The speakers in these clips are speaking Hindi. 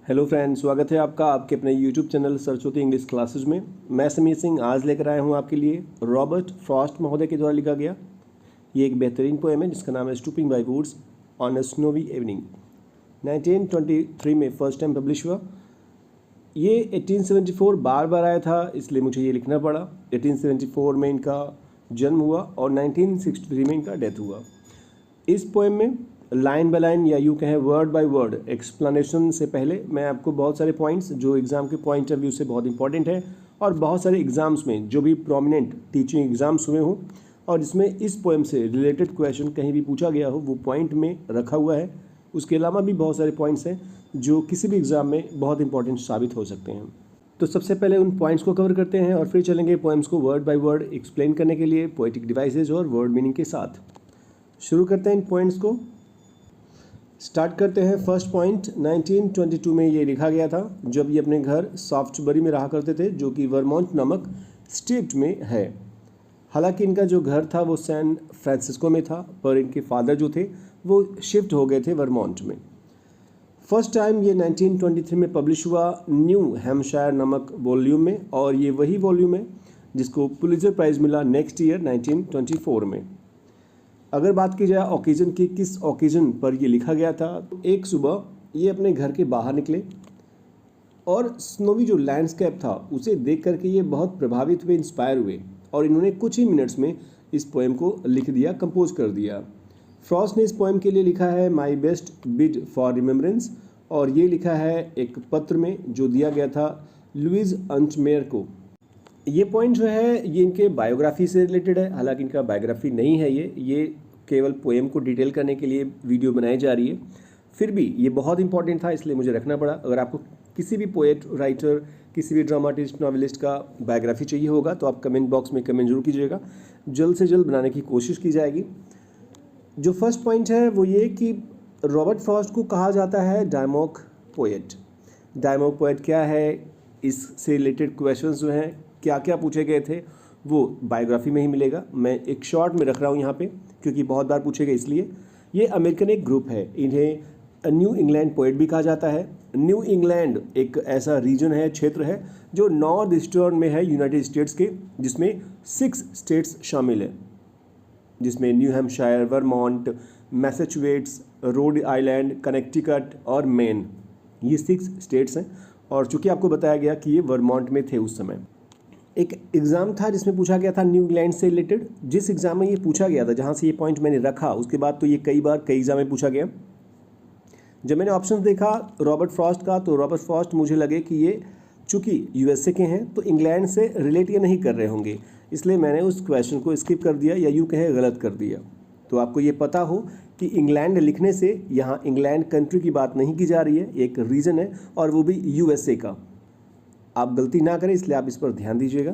हेलो फ्रेंड्स, स्वागत है आपका आपके अपने YouTube channel Saraswati English classes में। मैं समीर सिंह आज लेकर आया हूँ आपके लिए रॉबर्ट फ्रॉस्ट महोदय के द्वारा लिखा गया ये एक बेहतरीन पोएम है जिसका नाम है stopping by woods on a snowy evening. 1923 में फर्स्ट टाइम पब्लिश हुआ। ये 1874 बार आया था, इसलिए मुझे ये लिखना पड़ा। 1874 में इनका जन्म हुआ और 1963 में इनका डेथ हुआ। इस पोएम में लाइन बाय लाइन या यूँ कहें वर्ड बाय वर्ड एक्सप्लेनेशन से पहले मैं आपको बहुत सारे पॉइंट्स जो एग्ज़ाम के पॉइंट ऑफ व्यू से बहुत इंपॉर्टेंट है और बहुत सारे एग्ज़ाम्स में जो भी प्रोमिनेंट टीचिंग एग्ज़ाम्स हुए हों और इसमें इस पोएम से रिलेटेड क्वेश्चन कहीं भी पूछा गया हो वो पॉइंट में रखा हुआ है। उसके अलावा भी बहुत सारे पॉइंट्स हैं जो किसी भी एग्ज़ाम में बहुत इंपॉर्टेंट साबित हो सकते हैं। तो सबसे पहले उन पॉइंट्स को कवर करते हैं और फिर चलेंगे पोएम्स को वर्ड बाय वर्ड एक्सप्लेन करने के लिए पोएटिक डिवाइसेज और वर्ड मीनिंग के साथ। शुरू करते हैं इन पॉइंट्स को। स्टार्ट करते हैं फर्स्ट पॉइंट। 1922 में ये लिखा गया था जब ये अपने घर सॉफ्टबरी में रहा करते थे जो कि वर्मोंट नामक स्टेट में है। हालांकि इनका जो घर था वो सैन फ्रांसिस्को में था, पर इनके फादर जो थे वो शिफ्ट हो गए थे वर्मोंट में। फर्स्ट टाइम ये 1923 में पब्लिश हुआ न्यू हैम्पशायर नामक वॉल्यूम में और ये वही वॉल्यूम है जिसको पुलित्जर प्राइज़ मिला नेक्स्ट ईयर 1924 में। अगर बात की जाए ओकेजन की, किस ओकेजन पर ये लिखा गया था, तो एक सुबह ये अपने घर के बाहर निकले और स्नोवी जो लैंडस्केप था उसे देख करके ये बहुत प्रभावित हुए, इंस्पायर हुए और इन्होंने कुछ ही मिनट्स में इस पोएम को लिख दिया, कंपोज कर दिया। फ्रॉस्ट ने इस पोएम के लिए लिखा है my best bid for remembrance और ये लिखा है एक पत्र में जो दिया गया था लुइस अंटमेयर को। ये पॉइंट जो है ये इनके बायोग्राफी से रिलेटेड है, हालांकि इनका बायोग्राफी नहीं है, ये केवल पोएम को डिटेल करने के लिए वीडियो बनाई जा रही है। फिर भी ये बहुत इंपॉर्टेंट था इसलिए मुझे रखना पड़ा। अगर आपको किसी भी पोएट, राइटर, किसी भी ड्रामाटिस्ट, नॉवेलिस्ट का बायोग्राफी चाहिए होगा तो आप कमेंट बॉक्स में कमेंट जरूर कीजिएगा, जल्द से जल्द बनाने की कोशिश की जाएगी। जो फर्स्ट पॉइंट है वो ये कि रॉबर्ट फ्रॉस्ट को कहा जाता है डायमॉक पोएट। डायमॉक पोएट क्या है, इससे रिलेटेड क्वेश्चंस जो हैं क्या क्या पूछे गए थे वो बायोग्राफी में ही मिलेगा। मैं एक शॉर्ट में रख रहा हूँ यहाँ पे क्योंकि बहुत बार पूछे गए इसलिए। ये अमेरिकन एक ग्रुप है, इन्हें न्यू इंग्लैंड पोएट भी कहा जाता है। न्यू इंग्लैंड एक ऐसा रीजन है, क्षेत्र है जो नॉर्थ ईस्टर्न में है यूनाइटेड स्टेट्स के, जिसमें 6 स्टेट्स शामिल है, जिसमें new Hampshire, Vermont, Massachusetts, Rhode Island, Connecticut और मेन, ये 6 स्टेट्स हैं। और चूँकि आपको बताया गया कि ये वर्मोंट में थे उस समय। एक एग्ज़ाम था जिसमें पूछा गया था न्यू इंग्लैंड से रिलेटेड। जिस एग्ज़ाम में ये पूछा गया था, जहाँ से ये पॉइंट मैंने रखा, उसके बाद तो ये कई एग्ज़ाम में पूछा गया। जब मैंने ऑप्शन देखा रॉबर्ट फ्रॉस्ट का तो रॉबर्ट फ्रॉस्ट मुझे लगे कि ये चूँकि यूएसए के हैं तो इंग्लैंड से रिलेट ये नहीं कर रहे होंगे, इसलिए मैंने उस क्वेश्चन को स्किप कर दिया या यूँ कहें गलत कर दिया। तो आपको ये पता हो कि इंग्लैंड लिखने से यहाँ इंग्लैंड कंट्री की बात नहीं की जा रही है, एक रीजन है और वो भी यूएसए का। आप गलती ना करें इसलिए आप इस पर ध्यान दीजिएगा।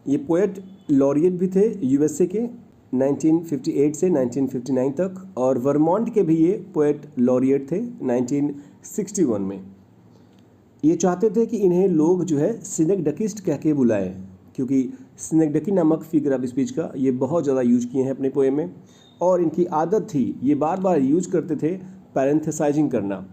ये पोएट लॉरिएट भी थे यूएसए के 1958 से 1959 तक और वर्मोंट के भी ये पोएट लॉरिएट थे 1961 में। ये चाहते थे कि इन्हें लोग जो है सिनेक्डकिस्ट कह के बुलाएं क्योंकि सिनेक्डकी नामक फिगर ऑफ स्पीच का ये बहुत ज़्यादा यूज किए हैं अपने पोएम में और इनकी आदत थी ये बार बार यूज करते थे पैरेंथेसाइजिंग करना।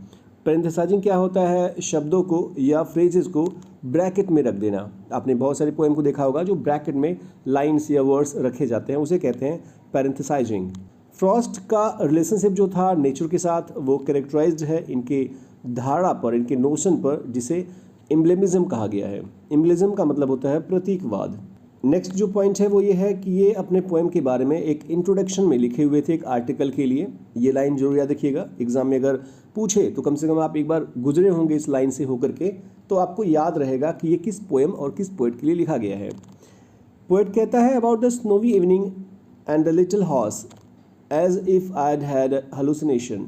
पैरेंथेसाइजिंग क्या होता है, शब्दों को या फ्रेजेस को ब्रैकेट में रख देना। आपने बहुत सारे पोएम को देखा होगा जो ब्रैकेट में लाइन्स या वर्ड्स रखे जाते हैं, उसे कहते हैं पैरेंथेसाइजिंग। फ्रॉस्ट का रिलेशनशिप जो था नेचर के साथ वो कैरेक्टराइज्ड है इनके धारणा पर, इनके नोशन पर, जिसे एम्ब्लेमिज्म कहा गया है। एम्ब्लेमिज्म का मतलब होता है प्रतीकवाद। नेक्स्ट जो पॉइंट है वो ये है कि ये अपने पोएम के बारे में एक इंट्रोडक्शन में लिखे हुए थे एक आर्टिकल के लिए। ये लाइन जरूर याद रखिएगा, एग्जाम में अगर पूछे तो कम से कम आप एक बार गुजरे होंगे इस लाइन से होकर के, तो आपको याद रहेगा कि ये किस पोएम और किस पोएट के लिए लिखा गया है। पोएट कहता है about the snowy evening and the little horse as if I had hallucination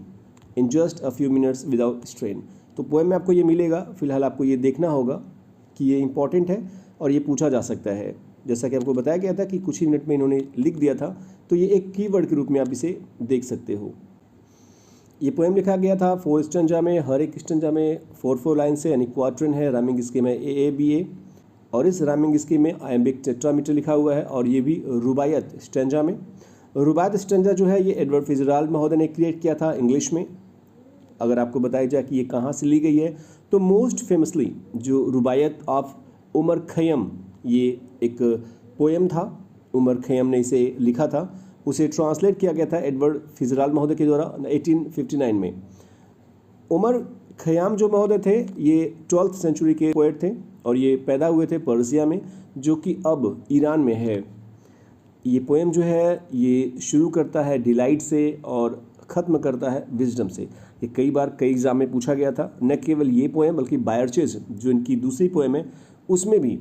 in just a few minutes without strain. तो पोएम में आपको ये मिलेगा, फिलहाल आपको ये देखना होगा कि ये इंपॉर्टेंट है और ये पूछा जा सकता है। जैसा कि आपको बताया गया था कि कुछ ही मिनट में इन्होंने लिख दिया था, तो ये एक कीवर्ड के रूप में आप इसे देख सकते हो। ये पोएम लिखा गया था 4 स्टैंजा में, हर एक स्टैंजा में 4 लाइन से, यानी क्वार्टरन है। राइमिंग स्कीम है AABA और इस राइमिंग स्कीम में आयम्बिक टेट्रामीटर लिखा हुआ है और ये भी रुबायत स्टैंजा में। रुबायत स्टैंजा जो है ये एडवर्ड फिजराल्ड महोदय ने क्रिएट किया था इंग्लिश में। अगर आपको बताया जाए कि ये कहाँ से ली गई है, तो मोस्ट फेमसली जो रुबायत ऑफ उमर खैयम, ये एक पोएम था, उमर खैयम ने इसे लिखा था, उसे ट्रांसलेट किया गया था एडवर्ड फिजराल्ड महोदय के द्वारा 1859 में। उमर खयाम जो महोदय थे ये 12th सेंचुरी के पोएट थे और ये पैदा हुए थे पर्सिया में, जो कि अब ईरान में है। ये पोएम जो है ये शुरू करता है डिलाइट से और ख़त्म करता है विजडम से। ये कई बार कई एग्जाम में पूछा गया था। न केवल ये पोएम बल्कि बायरचेज जो इनकी दूसरी पोएम है उसमें भी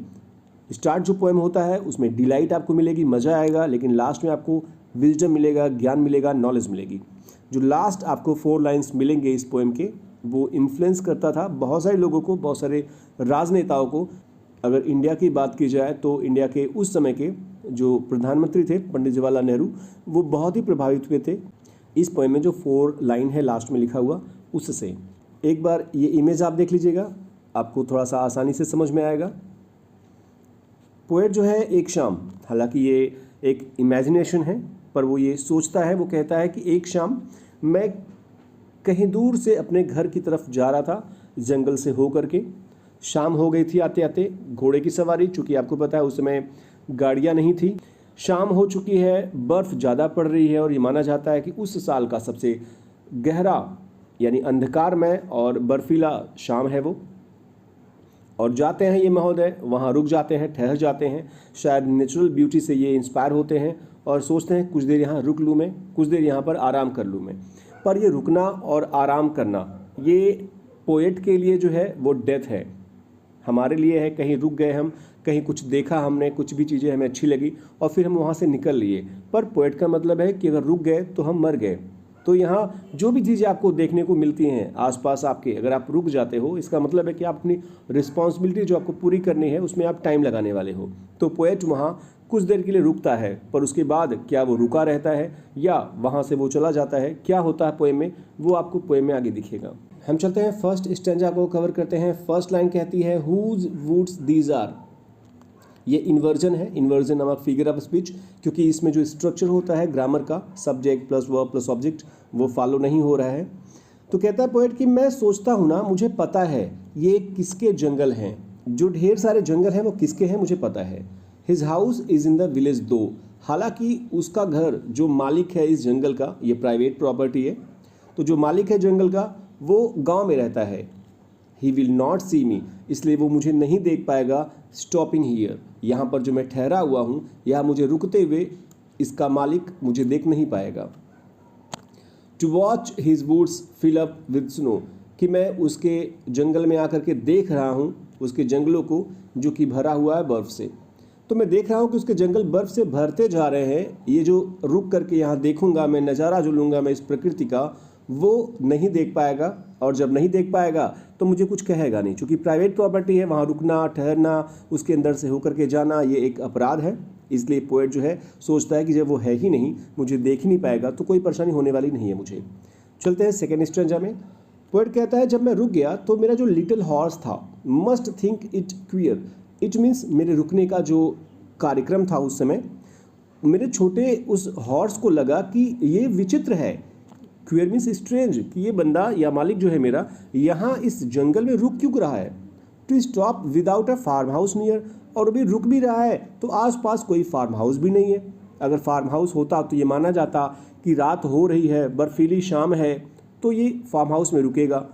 स्टार्ट जो पोएम होता है उसमें डिलाइट आपको मिलेगी, मज़ा आएगा, लेकिन लास्ट में आपको विजडम मिलेगा, ज्ञान मिलेगा, नॉलेज मिलेगी। जो लास्ट आपको 4 लाइन्स मिलेंगे इस पोएम के, वो इन्फ्लुएंस करता था बहुत सारे लोगों को, बहुत सारे राजनेताओं को। अगर इंडिया की बात की जाए तो इंडिया के उस समय के जो प्रधानमंत्री थे पंडित जवाहरलाल नेहरू, वो बहुत ही प्रभावित हुए थे इस पोएम में जो 4 लाइन है लास्ट में लिखा हुआ उससे। एक बार ये इमेज आप देख लीजिएगा, आपको थोड़ा सा आसानी से समझ में आएगा। पोएट जो है एक शाम, हालांकि ये एक इमेजिनेशन है, पर वो ये सोचता है, वो कहता है कि एक शाम मैं कहीं दूर से अपने घर की तरफ जा रहा था जंगल से होकर के। शाम हो गई थी आते आते, घोड़े की सवारी, चूँकि आपको पता है उस समय गाड़ियाँ नहीं थी। शाम हो चुकी है, बर्फ़ ज़्यादा पड़ रही है और ये माना जाता है कि उस साल का सबसे गहरा यानी अंधकारमय और बर्फीला शाम है वो। और जाते हैं ये महोदय, वहाँ रुक जाते हैं, ठहर जाते हैं, शायद नेचुरल ब्यूटी से ये इंस्पायर होते हैं और सोचते हैं कुछ देर यहाँ रुक लूँ मैं, कुछ देर यहाँ पर आराम कर लूँ मैं। पर ये रुकना और आराम करना ये पोएट के लिए जो है वो डेथ है, हमारे लिए है। कहीं रुक गए हम, कहीं कुछ देखा हमने, कुछ भी चीज़ें हमें अच्छी लगी और फिर हम वहाँ से निकल लिए। पर पोएट का मतलब है कि अगर रुक गए तो हम मर गए। तो यहाँ जो भी चीज़ें आपको देखने को मिलती हैं आसपास आपके, अगर आप रुक जाते हो इसका मतलब है कि आप अपनी रिस्पॉन्सिबिलिटी जो आपको पूरी करनी है उसमें आप टाइम लगाने वाले हो। तो पोएट वहाँ कुछ देर के लिए रुकता है, पर उसके बाद क्या वो रुका रहता है या वहाँ से वो चला जाता है, क्या होता है पोएम में, वो आपको पोएम में आगे दिखेगा। हम चलते हैं फर्स्ट स्टैंजा को कवर करते हैं। फर्स्ट लाइन कहती है हुज वुड्स दीज आर। ये इन्वर्जन है, इन्वर्जन नामक फिगर ऑफ स्पीच, क्योंकि इसमें जो स्ट्रक्चर होता है ग्रामर का, subject plus verb plus object, वो फॉलो नहीं हो रहा है। तो कहता है पोएट कि मैं सोचता हूँ ना, मुझे पता है ये किसके जंगल हैं, जो ढेर सारे जंगल हैं वो किसके हैं मुझे पता है। His house is in the village दो, हालांकि उसका घर, जो मालिक है इस जंगल का, ये प्राइवेट प्रॉपर्टी है, तो जो मालिक है जंगल का वो गांव में रहता है। ही विल नॉट सी मी, इसलिए वो मुझे नहीं देख पाएगा। स्टॉपिंग हियर, यहाँ पर जो मैं ठहरा हुआ हूँ, यहाँ मुझे रुकते हुए इसका मालिक मुझे देख नहीं पाएगा। To watch his woods fill up with snow, कि मैं उसके जंगल में आकर के देख रहा हूँ उसके जंगलों को जो कि भरा हुआ है बर्फ़ से। तो मैं देख रहा हूँ कि उसके जंगल बर्फ़ से भरते जा रहे हैं। ये जो रुक करके यहाँ देखूंगा मैं, नज़ारा जो लूँगा मैं इस प्रकृति का, वो नहीं देख पाएगा। और जब नहीं देख पाएगा तो मुझे कुछ कहेगा नहीं, क्योंकि प्राइवेट प्रॉपर्टी है, वहाँ रुकना, ठहरना, उसके अंदर से होकर के जाना, ये एक अपराध है। इसलिए पोएट जो है सोचता है कि जब वो है ही नहीं, मुझे देख ही नहीं पाएगा, तो कोई परेशानी होने वाली नहीं है मुझे। चलते हैं सेकेंड स्टैंजा में। पोएट कहता है जब मैं रुक गया तो मेरा जो लिटिल हॉर्स था, must think it queer, it means मेरे रुकने का जो कार्यक्रम था उस समय, मेरे छोटे उस हॉर्स को लगा कि ये विचित्र है। क्वियर मीन्स स्ट्रेंज, कि ये बंदा या मालिक जो है मेरा यहाँ इस जंगल में रुक क्यों रहा है। To stop without a farm house near, और अभी रुक भी रहा है तो आसपास कोई फार्म हाउस भी नहीं है। अगर फार्म हाउस होता तो ये माना जाता कि रात हो रही है, बर्फीली शाम है, तो ये फार्म हाउस में रुकेगा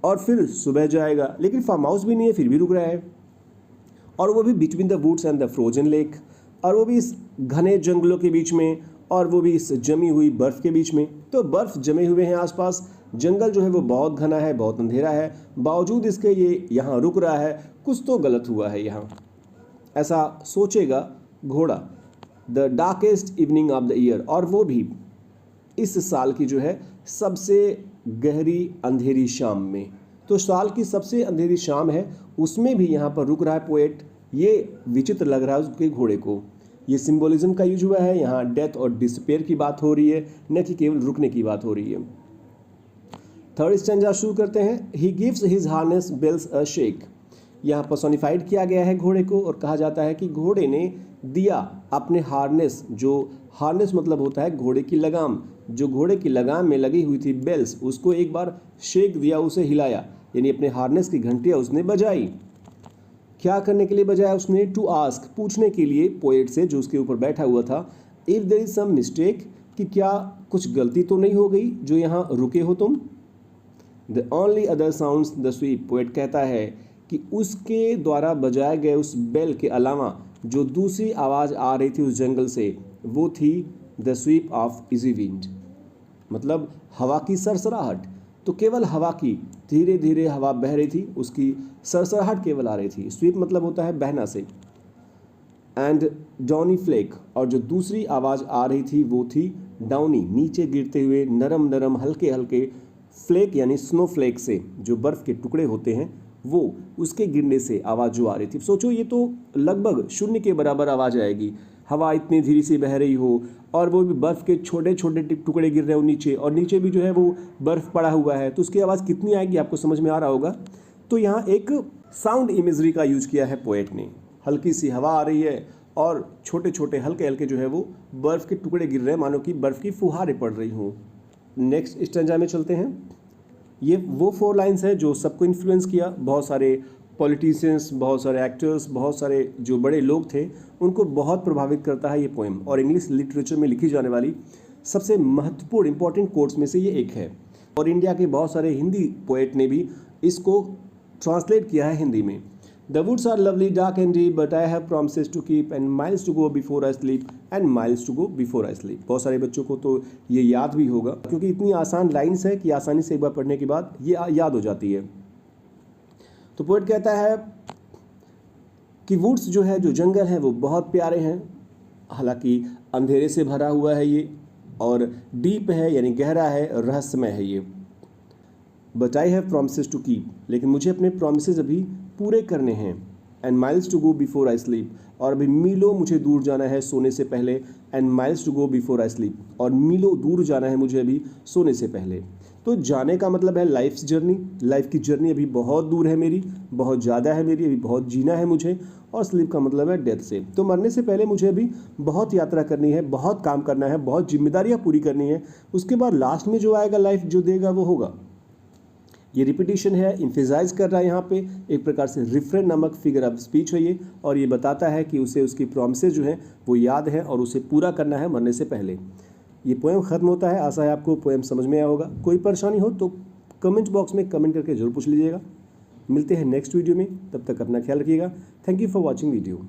और फिर सुबह जाएगा, लेकिन फार्म हाउस भी नहीं है फिर भी रुक रहा है, और वो भी between the woods and the frozen lake, और वो भी इस घने जंगलों के बीच में, और वो भी इस जमी हुई बर्फ़ के बीच में। तो बर्फ़ जमे हुए हैं आसपास, जंगल जो है वो बहुत घना है, बहुत अंधेरा है, बावजूद इसके ये यहाँ रुक रहा है, कुछ तो गलत हुआ है यहाँ, ऐसा सोचेगा घोड़ा। The darkest evening of the year, और वो भी इस साल की जो है सबसे गहरी अंधेरी शाम में। तो साल की सबसे अंधेरी शाम है, उसमें भी यहाँ पर रुक रहा है पोएट। ये विचित्र लग रहा है उसके घोड़े को। ये सिंबोलिज्म का यूज हुआ है, यहाँ डेथ और डिस्पेयर की बात हो रही है, न कि केवल रुकने की बात हो रही है। थर्ड स्टैंजा शुरू करते हैं। He gives his harness bells a shake, यहाँ पर्सोनिफाइड किया गया है घोड़े को, और कहा जाता है कि घोड़े ने दिया अपने हार्नेस, जो हार्नेस मतलब होता है घोड़े की लगाम, जो घोड़े की लगाम में लगी हुई थी बेल्स, उसको एक बार शेक दिया, उसे हिलाया, यानी अपने हार्नेस की घंटियाँ उसने बजाई। क्या करने के लिए बजाया उसने? टू आस्क, पूछने के लिए पोएट से, जो उसके ऊपर बैठा हुआ था, if there is some mistake, कि क्या कुछ गलती तो नहीं हो गई जो यहाँ रुके हो तुम। The only other sounds the SVEEP, poet कहता है कि उसके द्वारा बजाए गए उस बेल के अलावा जो दूसरी आवाज़ आ रही थी उस जंगल से, वो थी the SVEEP of easy wind, मतलब हवा की सरसराहट। तो केवल हवा की, धीरे धीरे हवा बह रही थी, उसकी सरसराहट केवल आ रही थी। स्वीप मतलब होता है बहना से। एंड डाउनी फ्लेक, और जो दूसरी आवाज़ आ रही थी वो थी डाउनी, नीचे गिरते हुए नरम नरम हल्के हल्के फ्लेक, यानी स्नो फ्लेक से, जो बर्फ़ के टुकड़े होते हैं वो, उसके गिरने से आवाज़ जो आ रही थी। सोचो ये तो लगभग शून्य के बराबर आवाज़ आएगी, हवा इतनी धीरे से बह रही हो और वो भी बर्फ़ के छोटे छोटे टुकड़े गिर रहे हो नीचे, और नीचे भी जो है वो बर्फ़ पड़ा हुआ है, तो उसकी आवाज़ कितनी आएगी आपको समझ में आ रहा होगा। तो यहाँ एक साउंड इमेजरी का यूज किया है पोएट ने। हल्की सी हवा आ रही है और छोटे छोटे हल्के हल्के जो है वो बर्फ़ के टुकड़े गिर रहे हैं, मानो कि बर्फ़ की फुहारें पड़ रही हों। नेक्स्ट स्टैंजा में चलते हैं। ये वो 4 लाइन्स है जो सबको इन्फ्लुएंस किया। बहुत सारे पॉलिटिशियंस, बहुत सारे एक्टर्स, बहुत सारे जो बड़े लोग थे, उनको बहुत प्रभावित करता है ये पोएम, और इंग्लिश लिटरेचर में लिखी जाने वाली सबसे महत्वपूर्ण इंपॉर्टेंट कोट्स में से ये एक है। और इंडिया के बहुत सारे हिंदी पोएट ने भी इसको ट्रांसलेट किया है हिंदी में। The woods are lovely dark and deep but I have promises to keep and miles to go before I sleep and miles to go before I sleep. बहुत सारे बच्चों को तो ये याद भी होगा, क्योंकि इतनी आसान लाइन्स है कि आसानी से एक बार पढ़ने के बाद ये याद हो जाती है। तो पोएट कहता है कि वुड्स जो है, जो जंगल है, वो बहुत प्यारे हैं, हालांकि अंधेरे से भरा हुआ है ये, और डीप है यानी गहरा है, रहस्यमय है ये। But I have promises to keep, लेकिन मुझे अपने प्रॉमिसेस अभी पूरे करने हैं। And miles to go before I sleep, और अभी मीलों मुझे दूर जाना है सोने से पहले। And miles to go before I sleep, और मीलों दूर जाना है मुझे अभी सोने से पहले। तो जाने का मतलब है लाइफ जर्नी, लाइफ की जर्नी अभी बहुत दूर है मेरी, बहुत ज़्यादा है मेरी, अभी बहुत जीना है मुझे। और स्लीप का मतलब है डेथ से, तो मरने से पहले मुझे अभी बहुत यात्रा करनी है, बहुत काम करना है, बहुत जिम्मेदारियाँ पूरी करनी है। उसके बाद लास्ट में जो आएगा, लाइफ जो देगा वो होगा। ये रिपीटिशन है, इम्फेसाइज कर रहा है यहाँ पे, एक प्रकार से रिफ्रेन नामक फिगर ऑफ स्पीच है ये, और ये बताता है कि उसे उसकी प्रॉमिसेस जो हैं वो याद है और उसे पूरा करना है मरने से पहले। ये पोएम ख़त्म होता है। आशा है आपको पोएम समझ में आया होगा। कोई परेशानी हो तो कमेंट बॉक्स में कमेंट करके जरूर पूछ लीजिएगा। मिलते हैं नेक्स्ट वीडियो में, तब तक अपना ख्याल रखिएगा। Thank you for watching video.